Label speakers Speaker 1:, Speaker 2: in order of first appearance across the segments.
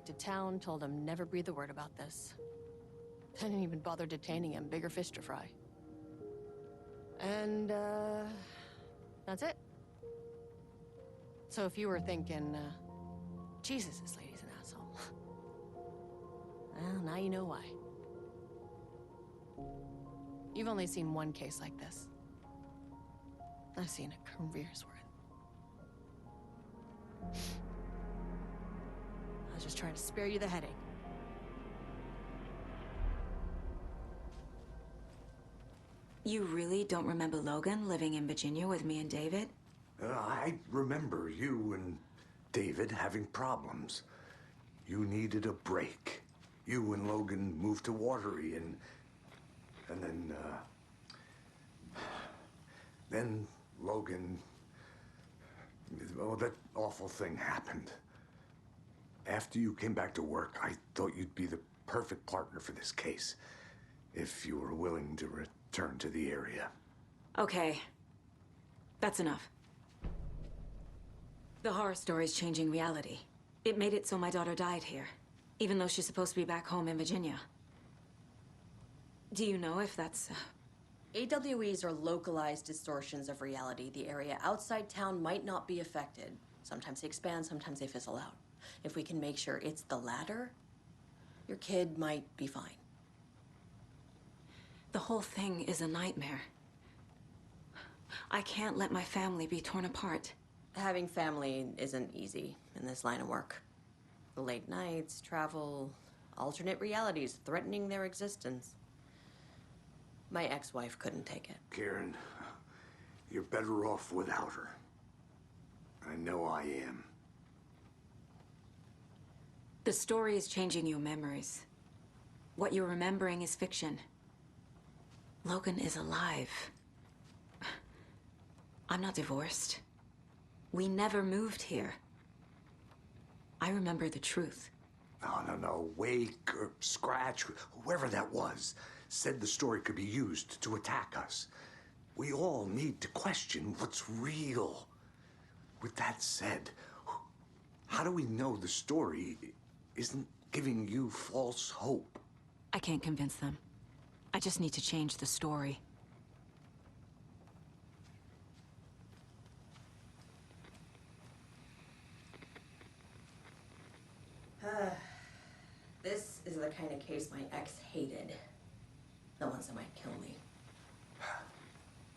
Speaker 1: back to town, told him never breathe a word about this. I didn't even bother detaining him, bigger fish to fry. And, that's it. So if you were thinking, Jesus, this lady's an asshole. Well, now you know why. You've only seen one case like this. I've seen a career's worth. I was just trying to spare you the headache.
Speaker 2: You really don't remember Logan living in Virginia with me and David?
Speaker 3: I remember you and David having problems. You needed a break. You and Logan moved to Watery and then Logan, oh, that awful thing happened. After you came back to work, I thought you'd be the perfect partner for this case, if you were willing to return to the area.
Speaker 2: Okay. That's enough. The horror story's changing reality. It made it so my daughter died here, even though she's supposed to be back home in Virginia. Do you know if that's...
Speaker 4: AWEs are localized distortions of reality. The area outside town might not be affected. Sometimes they expand, sometimes they fizzle out. If we can make sure it's the latter, your kid might be fine.
Speaker 2: The whole thing is a nightmare. I can't let my family be torn apart.
Speaker 4: Having family isn't easy in this line of work. The late nights, travel, alternate realities threatening their existence. My ex-wife couldn't take it.
Speaker 3: Karen, you're better off without her. I know I am.
Speaker 2: The story is changing your memories. What you're remembering is fiction. Logan is alive. I'm not divorced. We never moved here. I remember the truth.
Speaker 3: No. Wake or Scratch, whoever that was, said the story could be used to attack us. We all need to question what's real. With that said, how do we know the story isn't giving you false hope?
Speaker 2: I can't convince them. I just need to change the story.
Speaker 4: This is the kind of case my ex hated. The ones that might kill me.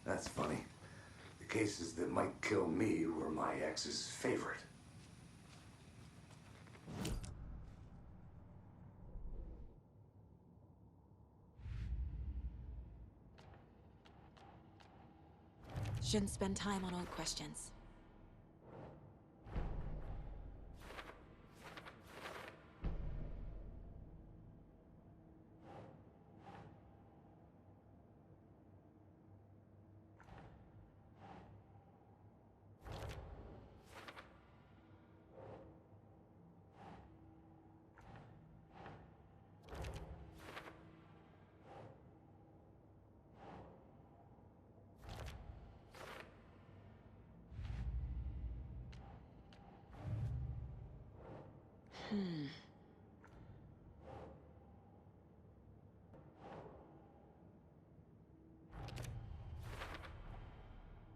Speaker 3: That's funny. The cases that might kill me were my ex's favorite.
Speaker 2: Shouldn't spend time on old questions.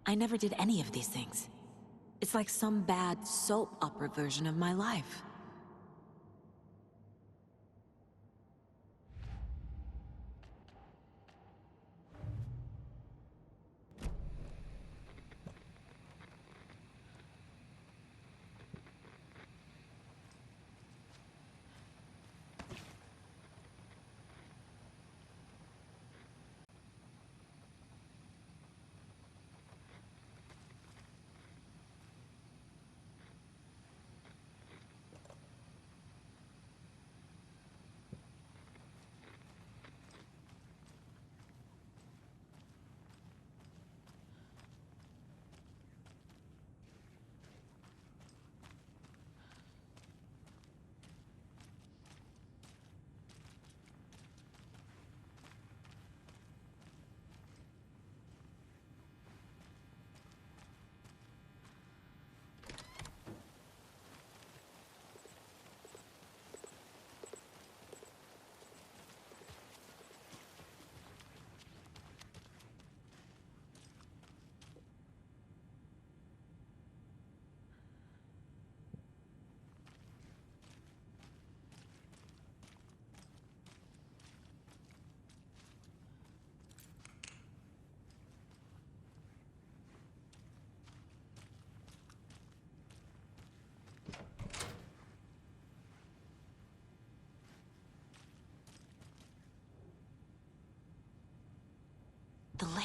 Speaker 2: I never did any of these things. It's like some bad soap opera version of my life.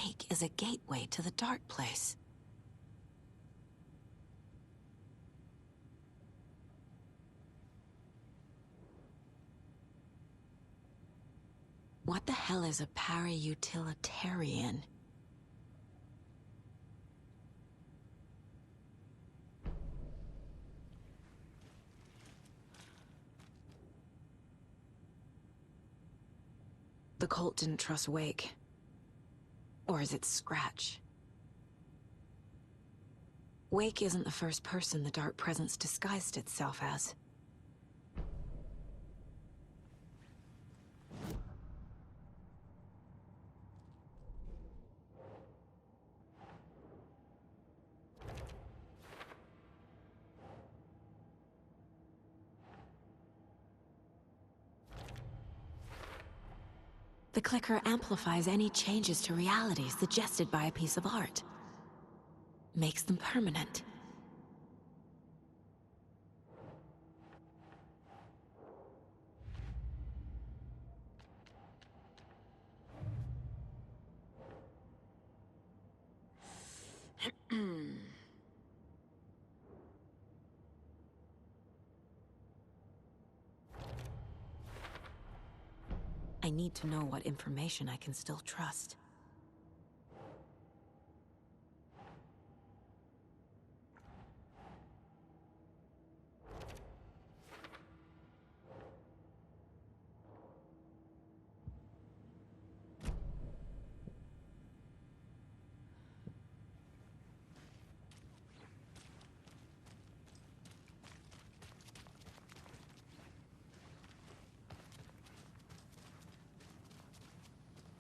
Speaker 2: Wake is a gateway to the dark place. What the hell is a para-utilitarian? The cult didn't trust Wake. Or is it Scratch? Wake isn't the first person the Dark Presence disguised itself as. The clicker amplifies any changes to reality suggested by a piece of art. Makes them permanent. I need to know what information I can still trust.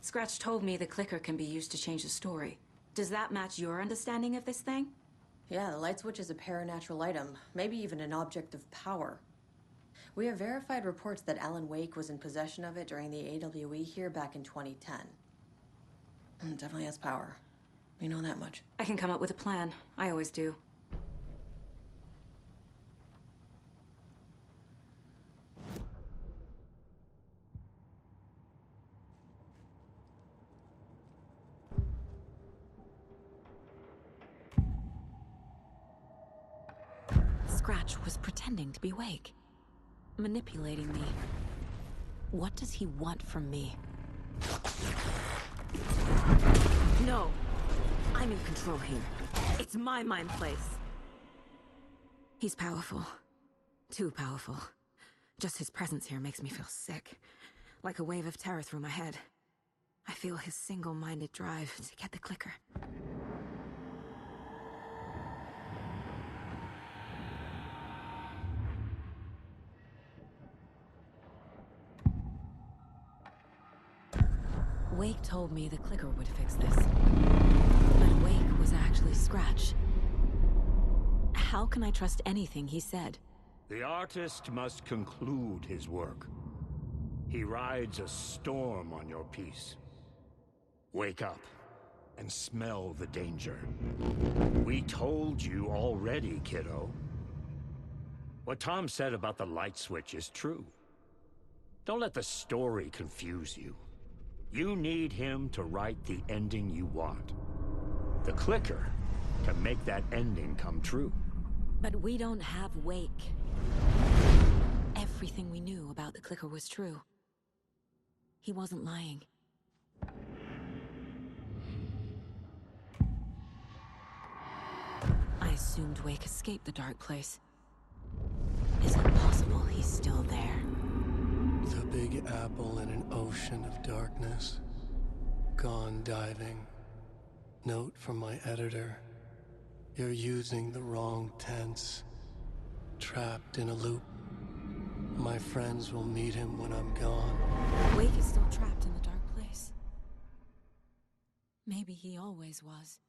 Speaker 2: Scratch told me the clicker can be used to change the story. Does that match your understanding of this thing?
Speaker 4: Yeah, the light switch is a paranatural item, maybe even an object of power. We have verified reports that Alan Wake was in possession of it during the AWE here back in 2010. It definitely has power. We know that much.
Speaker 2: I can come up with a plan. I always do. Scratch was pretending to be Wake. Manipulating me. What does he want from me? No! I'm in control here. It's my mind place. He's powerful. Too powerful. Just his presence here makes me feel sick. Like a wave of terror through my head. I feel his single-minded drive to get the clicker. Wake told me the clicker would fix this. But Wake was actually Scratch. How can I trust anything he said?
Speaker 5: The artist must conclude his work. He rides a storm on your piece. Wake up and smell the danger. We told you already, kiddo. What Tom said about the light switch is true. Don't let the story confuse you. You need him to write the ending you want. The clicker to make that ending come true.
Speaker 2: But we don't have Wake. Everything we knew about the clicker was true. He wasn't lying. I assumed Wake escaped the dark place. Is it possible he's still there?
Speaker 6: The Big Apple in an ocean of darkness. Gone diving. Note from my editor. You're using the wrong tense. Trapped in a loop. My friends will meet him when I'm gone.
Speaker 2: Wake is still trapped in the dark place. Maybe he always was.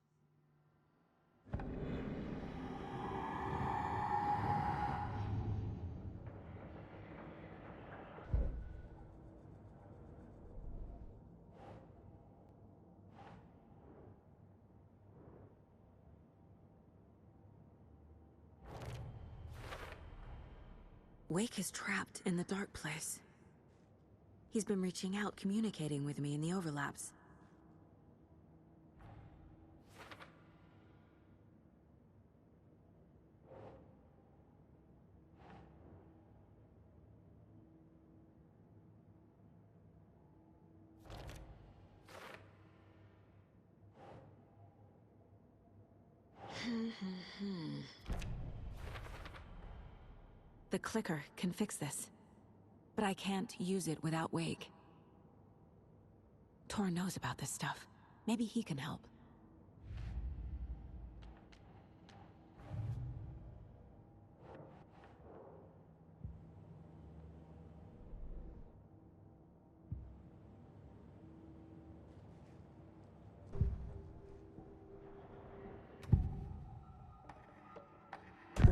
Speaker 2: Wake is trapped in the dark place. He's been reaching out, communicating with me in the overlaps. The clicker can fix this, but I can't use it without Wake. Tor knows about this stuff. Maybe he can help.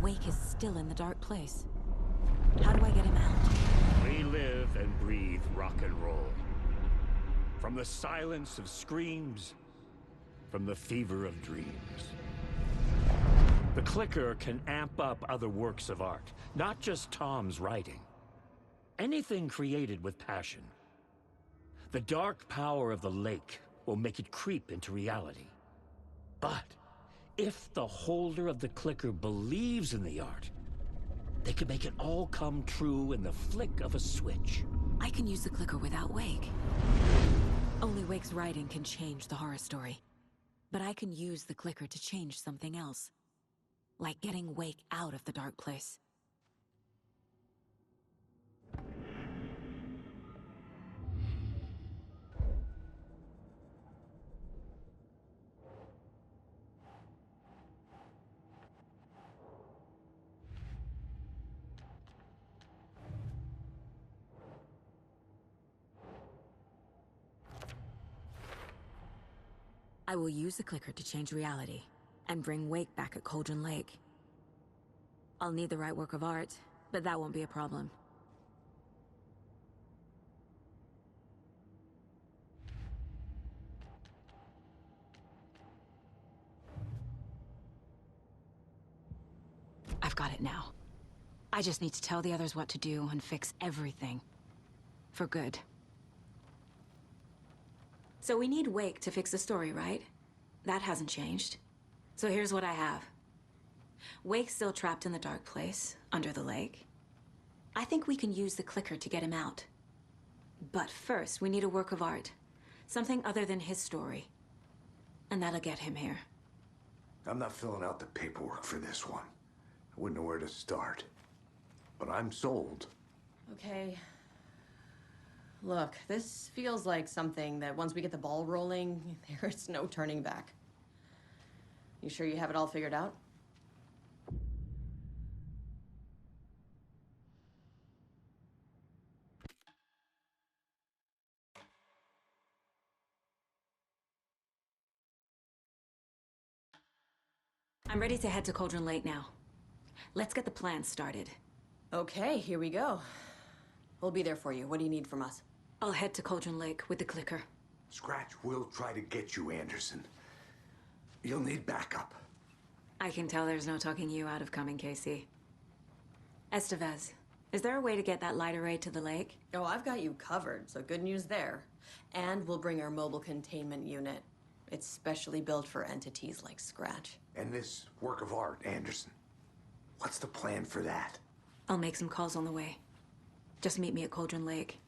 Speaker 2: Wake is still in the dark place. How do I get him out?
Speaker 5: We live and breathe rock and roll. From the silence of screams, from the fever of dreams. The clicker can amp up other works of art, not just Tom's writing. Anything created with passion. The dark power of the lake will make it creep into reality. But if the holder of the clicker believes in the art, they can make it all come true in the flick of a switch.
Speaker 2: I can use the clicker without Wake. Only Wake's writing can change the horror story. But I can use the clicker to change something else. Like getting Wake out of the dark place. I will use the clicker to change reality, and bring Wake back at Cauldron Lake. I'll need the right work of art, but that won't be a problem. I've got it now. I just need to tell the others what to do and fix everything. For good. So we need Wake to fix the story, right? That hasn't changed. So here's what I have. Wake's still trapped in the dark place, under the lake. I think we can use the clicker to get him out. But first, we need a work of art. Something other than his story. And that'll get him here.
Speaker 3: I'm not filling out the paperwork for this one. I wouldn't know where to start. But I'm sold.
Speaker 4: Okay. Look, this feels like something that once we get the ball rolling, there's no turning back. You sure you have it all figured out?
Speaker 2: I'm ready to head to Cauldron Lake now. Let's get the plan started.
Speaker 4: Okay, here we go. We'll be there for you. What do you need from us?
Speaker 2: I'll head to Cauldron Lake with the clicker.
Speaker 3: Scratch will try to get you, Anderson. You'll need backup.
Speaker 2: I can tell there's no talking you out of coming, Casey. Estevez, is there a way to get that light array to the lake?
Speaker 4: Oh, I've got you covered, so good news there. And we'll bring our mobile containment unit. It's specially built for entities like Scratch.
Speaker 3: And this work of art, Anderson. What's the plan for that?
Speaker 2: I'll make some calls on the way. Just meet me at Cauldron Lake.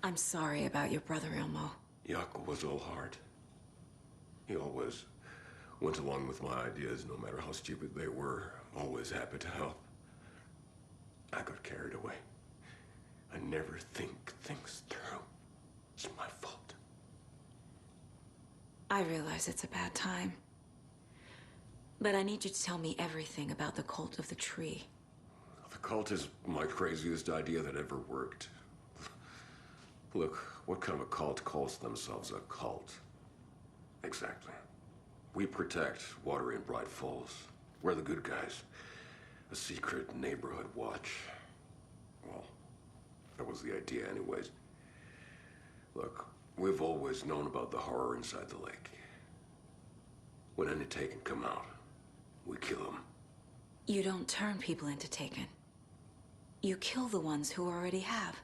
Speaker 2: I'm sorry about your brother, Ilmo.
Speaker 7: Jaakko was all heart. He always went along with my ideas, no matter how stupid they were. Always happy to help. I got carried away. I never think things through. It's my fault.
Speaker 2: I realize it's a bad time. But I need you to tell me everything about the cult of the tree.
Speaker 7: The cult is my craziest idea that ever worked. Look, what kind of a cult calls themselves a cult? Exactly. We protect Water in Bright Falls. We're the good guys. A secret neighborhood watch. Well, that was the idea anyways. Look, we've always known about the horror inside the lake. When any Taken come out, we kill them.
Speaker 2: You don't turn people into Taken. You kill the ones who already have.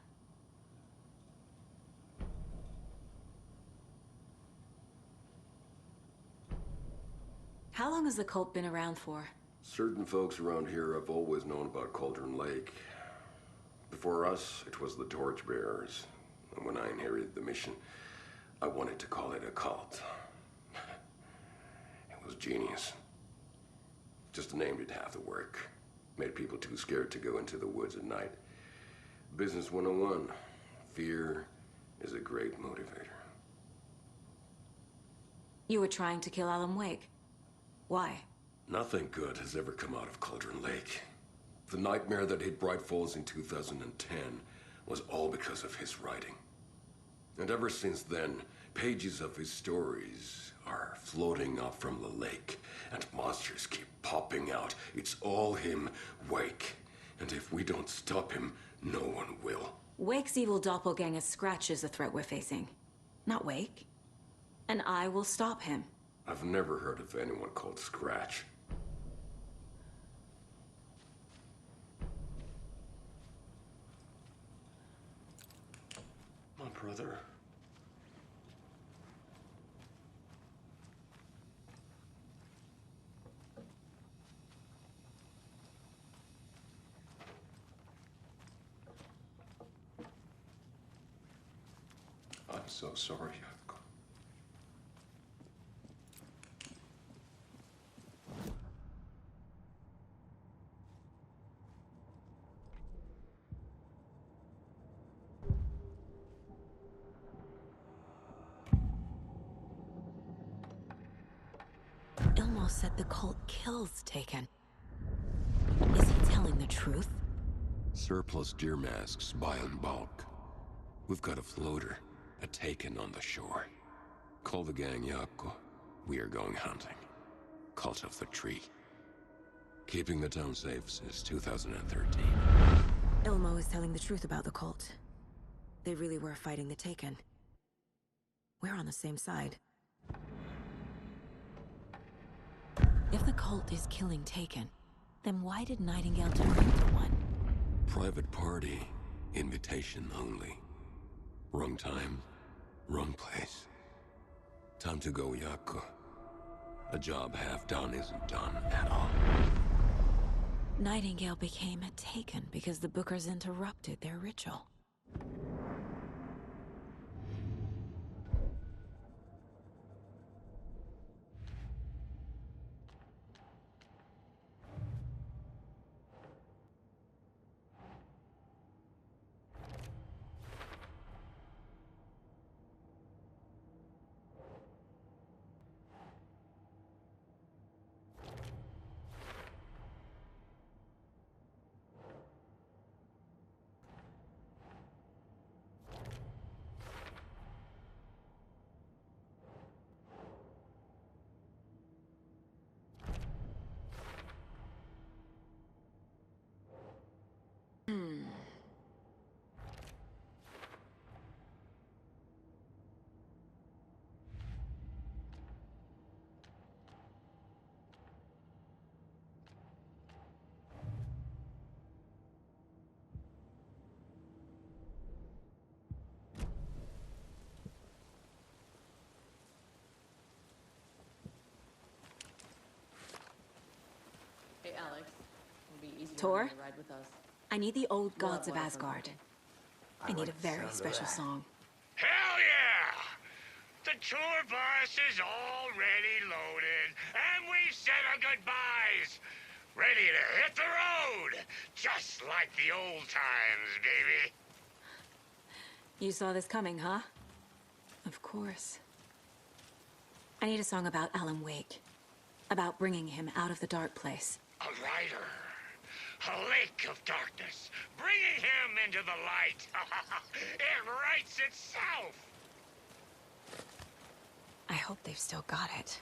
Speaker 2: How long has the cult been around for?
Speaker 7: Certain folks around here have always known about Cauldron Lake. Before us, it was the Torchbearers. And when I inherited the mission, I wanted to call it a cult. It was genius. Just named it half the work. Made people too scared to go into the woods at night. Business 101. Fear is a great motivator.
Speaker 2: You were trying to kill Alan Wake. Why?
Speaker 7: Nothing good has ever come out of Cauldron Lake. The nightmare that hit Bright Falls in 2010 was all because of his writing. And ever since then, pages of his stories are floating up from the lake, and monsters keep popping out. It's all him, Wake. And if we don't stop him, no one will.
Speaker 2: Wake's evil doppelganger Scratch is the threat we're facing, not Wake. And I will stop him.
Speaker 7: I've never heard of anyone called Scratch. My brother. I'm so sorry, Yako.
Speaker 2: Ilmo said the cult kills Taken. Is he telling the truth?
Speaker 7: Surplus deer masks buy in bulk. We've got a floater, a Taken on the shore. Call the gang Yako. We are going hunting. Cult of the Tree. Keeping the town safe since 2013.
Speaker 2: Ilmo is telling the truth about the cult. They really were fighting the Taken. We're on the same side. If the cult is killing Taken, then why did Nightingale turn into one?
Speaker 7: Private party. Invitation only. Wrong time, wrong place. Time to go, Yako. A job half done isn't done at all.
Speaker 2: Nightingale became a Taken because the Bookers interrupted their ritual.
Speaker 4: Hey, Alex. It'll be easier
Speaker 2: Tor?
Speaker 4: when you ride with us.
Speaker 2: I need the old
Speaker 4: We'll
Speaker 2: gods
Speaker 4: have
Speaker 2: of
Speaker 4: water for
Speaker 2: Asgard.
Speaker 4: them.
Speaker 2: I need
Speaker 3: like
Speaker 2: a
Speaker 3: the
Speaker 2: very
Speaker 3: sound of
Speaker 2: special
Speaker 3: that.
Speaker 2: song.
Speaker 5: Hell yeah! The tour bus is already loaded, and we've said our goodbyes. Ready to hit the road, just like the old times, baby.
Speaker 2: You saw this coming, huh? Of course. I need a song about Alan Wake. About bringing him out of the dark place.
Speaker 5: A rider. A lake of darkness, bringing him into the light. It writes itself.
Speaker 2: I hope they've still got it.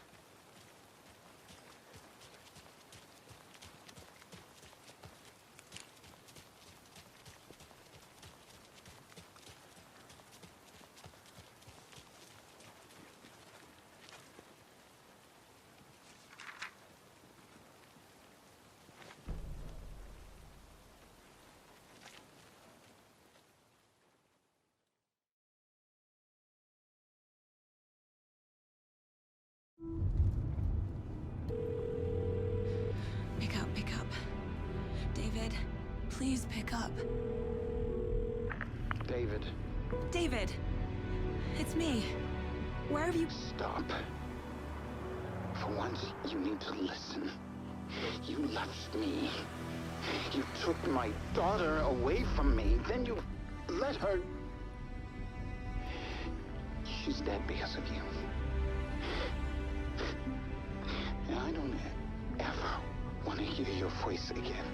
Speaker 2: Please pick up.
Speaker 8: David.
Speaker 2: David! It's me. Where have you...
Speaker 8: Stop. For once, you need to listen. You left me. You took my daughter away from me. Then you let her... She's dead because of you. And I don't ever want to hear your voice again.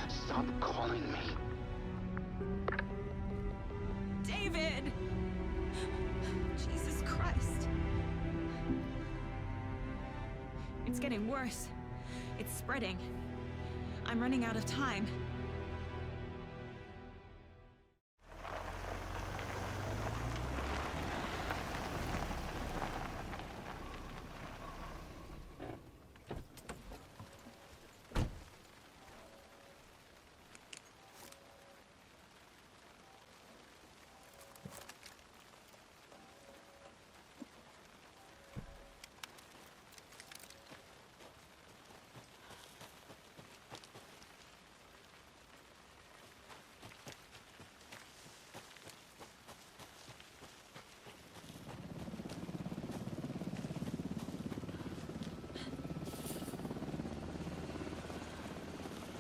Speaker 8: Stop calling me.
Speaker 2: David! Jesus Christ. It's getting worse. It's spreading. I'm running out of time.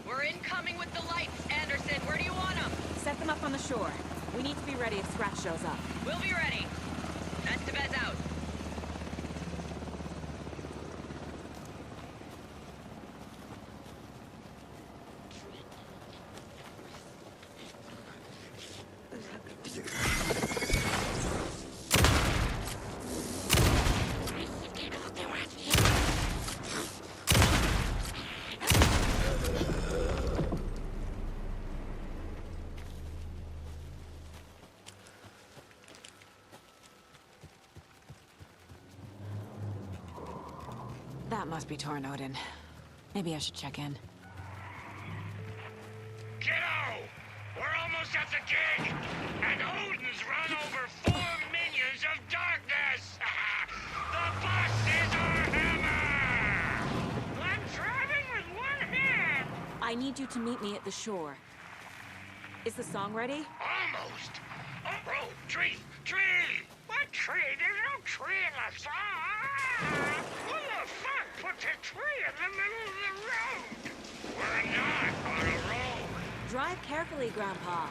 Speaker 1: We're incoming with the lights, Anderson. Where do you want them?
Speaker 2: Set them up on the shore. We need to be ready if Scratch shows up.
Speaker 1: We'll be ready. Estevez out.
Speaker 2: That must be Tornodin. Maybe I should check in.
Speaker 5: Kiddo! We're almost at the gig! And Odin's run over 4 minions of darkness! The bus is our hammer! I'm driving with one hand!
Speaker 2: I need you to meet me at the shore. Is the song ready?
Speaker 5: Almost! Oh, bro, tree! Tree! What tree? There's no tree in the song! Who the fuck put the tree in the middle of the road? We're not on a road!
Speaker 2: Drive carefully, Grandpa.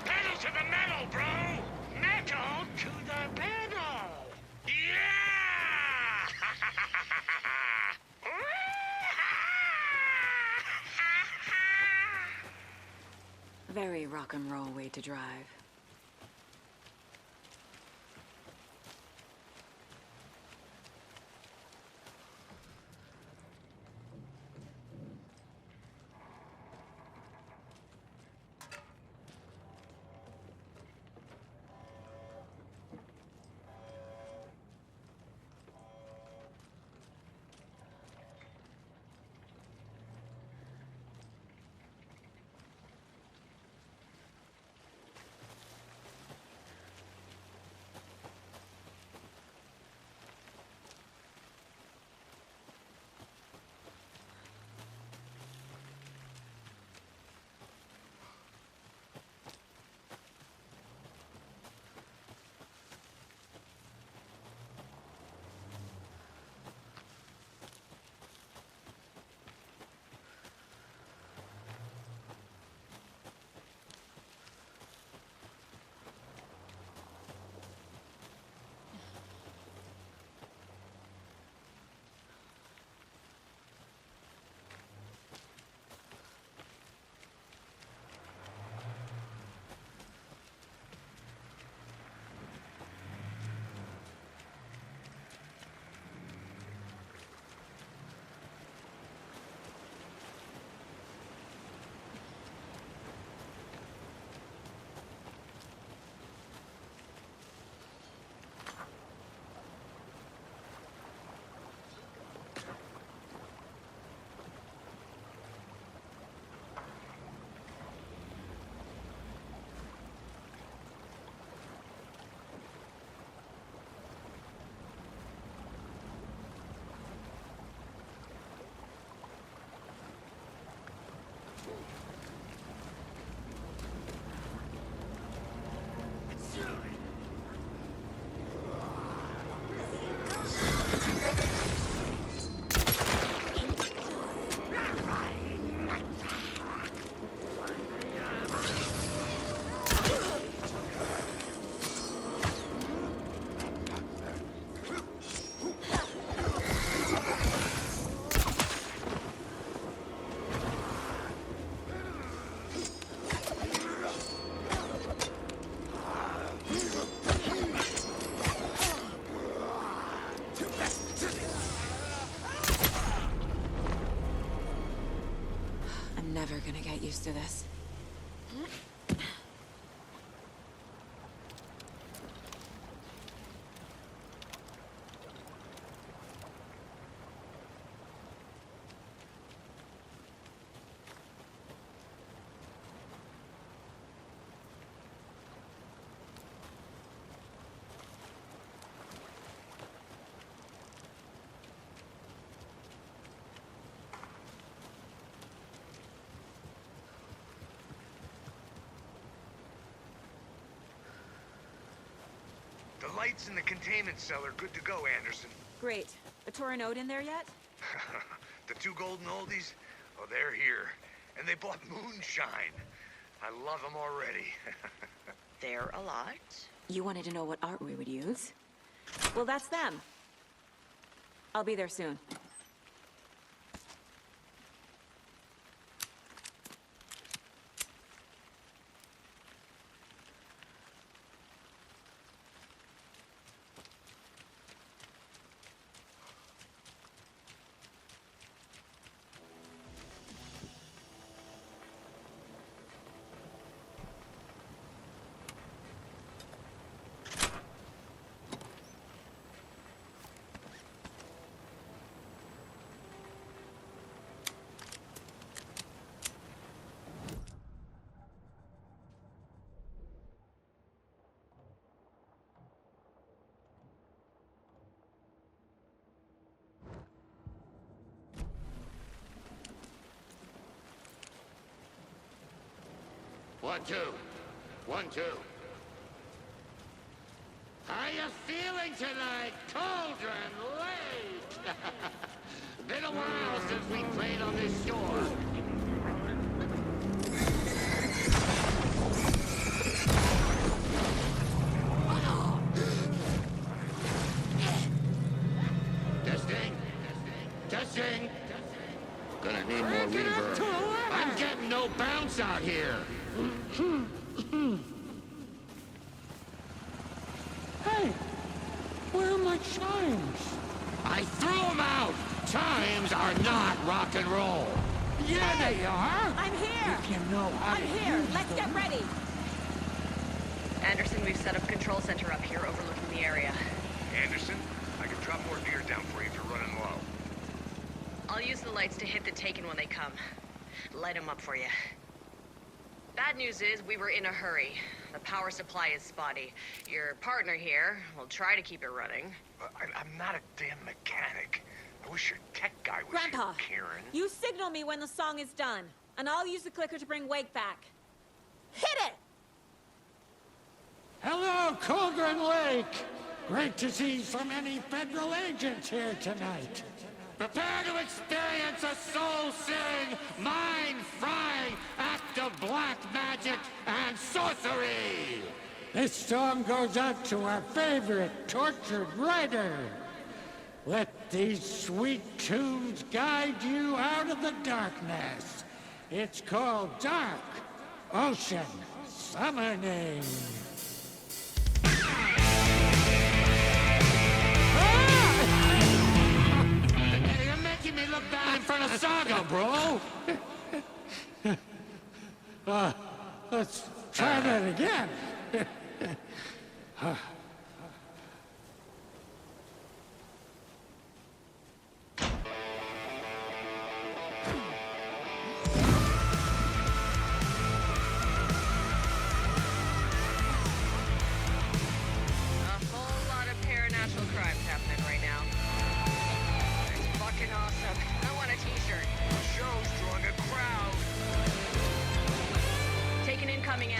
Speaker 5: Pedal to the metal, bro! Metal to the pedal! Yeah!
Speaker 2: Very rock and roll way to drive.
Speaker 9: lights in the containment cellar good to go, Anderson.
Speaker 2: Great. A Torah node in there yet?
Speaker 9: The 2 golden oldies? Oh, they're here. And they bought moonshine. I love them already.
Speaker 1: They're a lot.
Speaker 2: You wanted to know what art we would use? Well, that's them. I'll be there soon.
Speaker 10: One, two. 1, 2. How you feeling tonight, Cauldron Lake? Been a while since we played on this shore. Testing. Gonna need more reverb. I'm getting no bounce out here.
Speaker 11: Hey, where are my chimes?
Speaker 10: I threw them out. Chimes are not rock and roll.
Speaker 11: Yeah, they are.
Speaker 2: I'm here.
Speaker 11: If you know how
Speaker 2: I'm
Speaker 11: to
Speaker 2: here.
Speaker 11: use
Speaker 2: Let's
Speaker 11: them.
Speaker 2: get ready.
Speaker 1: Anderson, we've set up control center up here overlooking the area.
Speaker 9: Anderson, I can drop more gear down for you if you're running low.
Speaker 1: I'll use the lights to hit the Taken when they come. Light them up for you. Bad news is we were in a hurry. The power supply is spotty. Your partner here will try to keep it running.
Speaker 9: I'm not a damn mechanic. I wish your tech guy was
Speaker 2: Grandpa,
Speaker 9: here, Karen.
Speaker 2: you signal me when the song is done, and I'll use the clicker to bring Wake back. Hit it!
Speaker 11: Hello, Cauldron Lake. Great to see so many federal agents here tonight.
Speaker 10: Prepare to experience a soul-searing, mind-frying act of black magic and sorcery!
Speaker 11: This song goes out to our favorite tortured writer. Let these sweet tunes guide you out of the darkness. It's called Dark Ocean Summoning.
Speaker 10: You're making me look bad in front of Saga, bro!
Speaker 11: Let's try that again.
Speaker 1: A whole lot of paranatural crimes happening right now. It's fucking awesome. I want a t-shirt.
Speaker 9: The show's drawing a crowd.
Speaker 1: Taken incoming,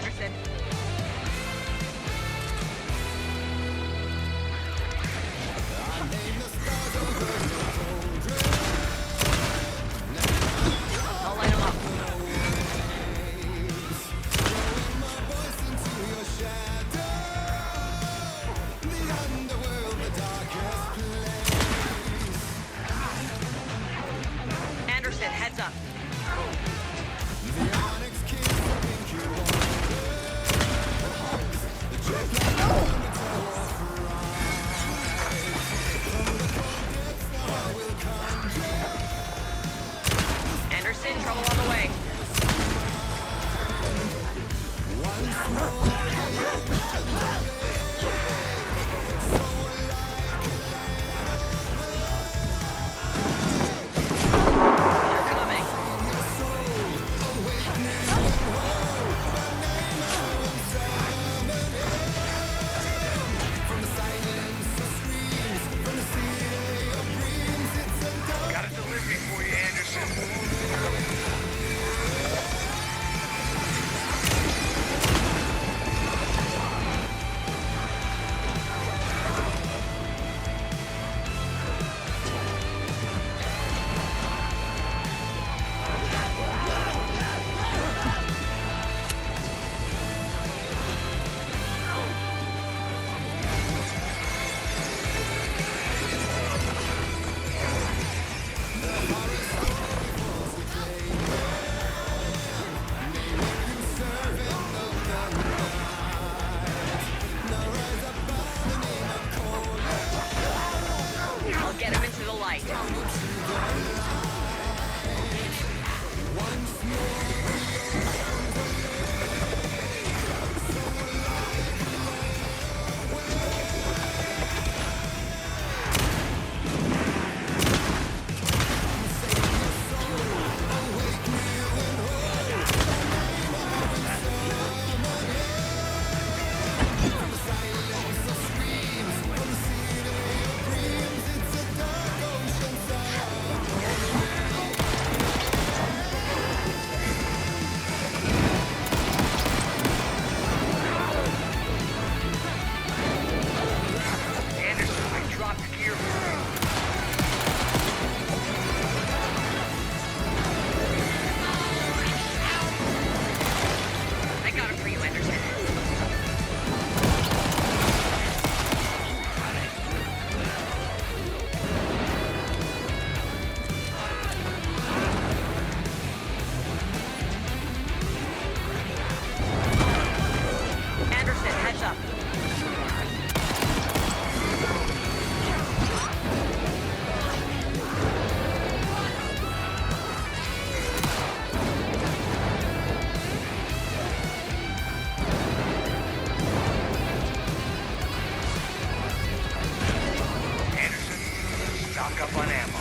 Speaker 9: stock up on ammo.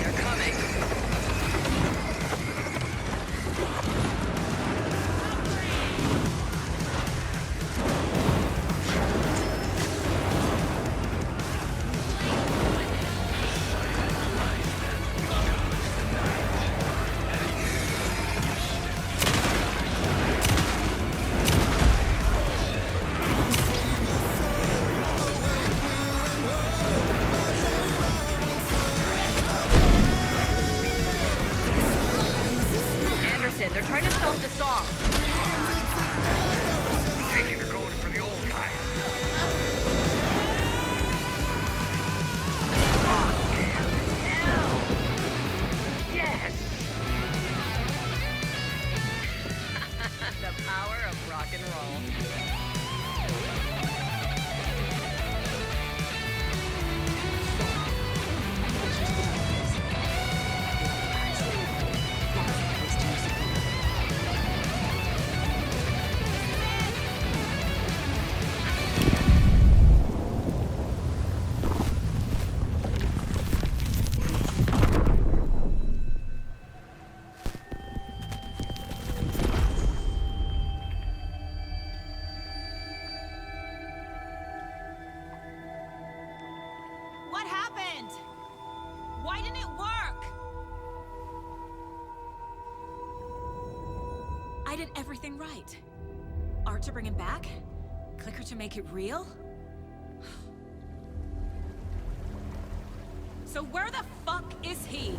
Speaker 1: They're coming. Anderson, they're trying to self-destruct.
Speaker 9: Taking her going for the old guy. Hell! Yes!
Speaker 1: The power of rock and roll.
Speaker 2: What happened? Why didn't it work? I did everything right. Art to bring him back? Clicker to make it real? So where the fuck is he?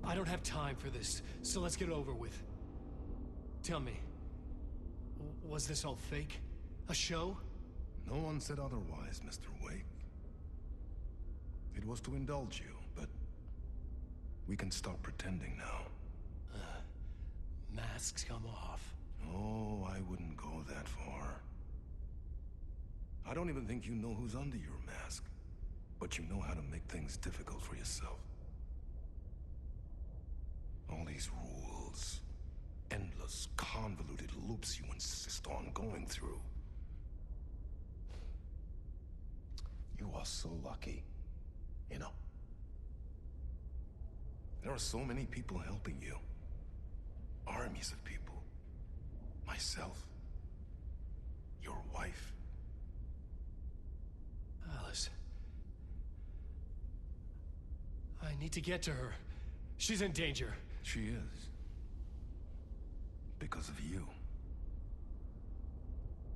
Speaker 6: I don't have time for this, so let's get it over with. Tell me, was this all fake? A show?
Speaker 12: No one said otherwise, Mr. Wake. It was to indulge you, but we can stop pretending now.
Speaker 6: Masks come off.
Speaker 12: Oh, I wouldn't go that far. I don't even think you know who's under your mask, but you know how to make things difficult for yourself. All these rules, endless, convoluted loops you insist on going through. You are so lucky, you know. There are so many people helping you. Armies of people. Myself. Your wife.
Speaker 6: Alice. I need to get to her. She's in danger.
Speaker 12: She is. Because of you.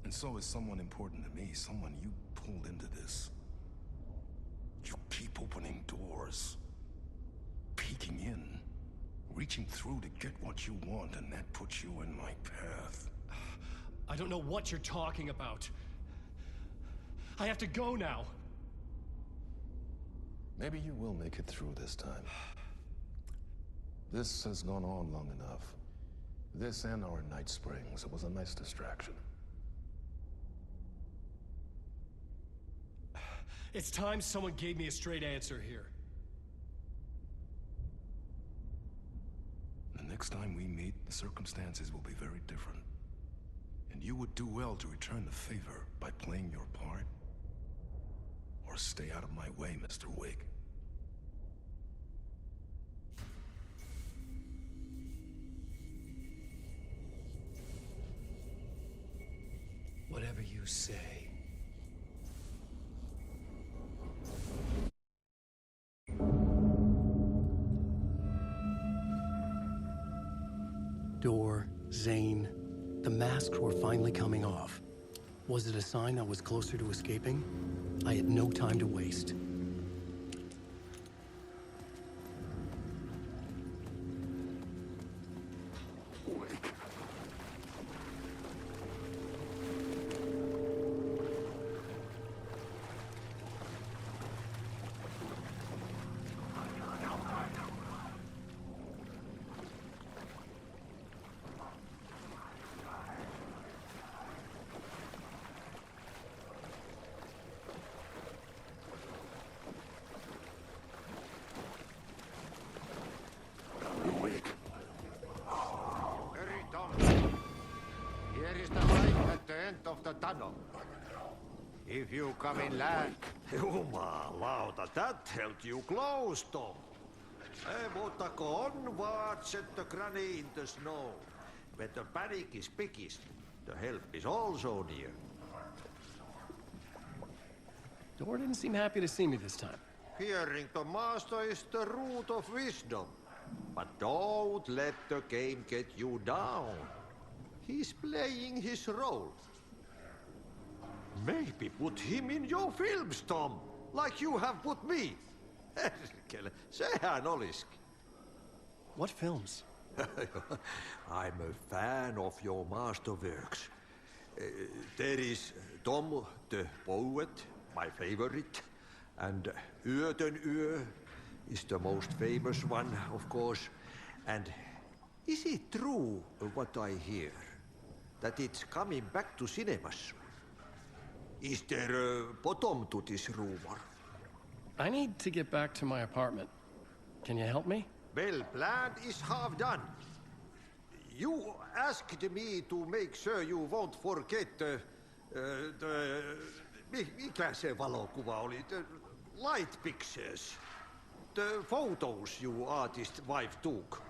Speaker 12: And so is someone important to me, someone you pulled into this. You keep opening doors. Peeking in. Reaching through to get what you want, and that puts you in my path.
Speaker 6: I don't know what you're talking about. I have to go now.
Speaker 12: Maybe you will make it through this time. This has gone on long enough. This and our night springs. It was a nice distraction.
Speaker 6: It's time someone gave me a straight answer here.
Speaker 12: next time we meet, the circumstances will be very different. And you would do well to return the favor by playing your part. Or stay out of my way, Mr. Wig.
Speaker 6: Whatever you say. Door, Zane, the masks were finally coming off. Was it a sign I was closer to escaping? I had no time to waste.
Speaker 10: Of the tunnel. If you come in last...
Speaker 13: Jumalauta, that held you close, Tom. Mutta go on, what set the granny in the snow. When the panic is biggest, the help is also near.
Speaker 6: Door didn't seem happy to see me this time.
Speaker 13: Hearing the master is the root of wisdom. But don't let the game get you down. He's playing his role. Maybe put him in your films, Tom, like you have put me. Sehän olisikin.
Speaker 6: What films?
Speaker 13: I'm a fan of your masterworks. There is Tom the Poet, my favorite, and Yöten Yö is the most famous one, of course. And is it true what I hear, that it's coming back to cinemas? Is there a bottom to this rumor?
Speaker 6: I need to get back to my apartment. Can you help me?
Speaker 13: Well, plan is half done. You asked me to make sure you won't forget mikä se valokuva oli? The light pictures. The photos you artist wife took.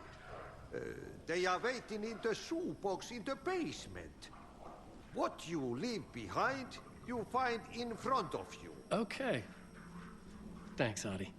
Speaker 13: They are waiting in the shoebox in the basement. What you leave behind, you find in front of you.
Speaker 6: Okay. Thanks, Adi.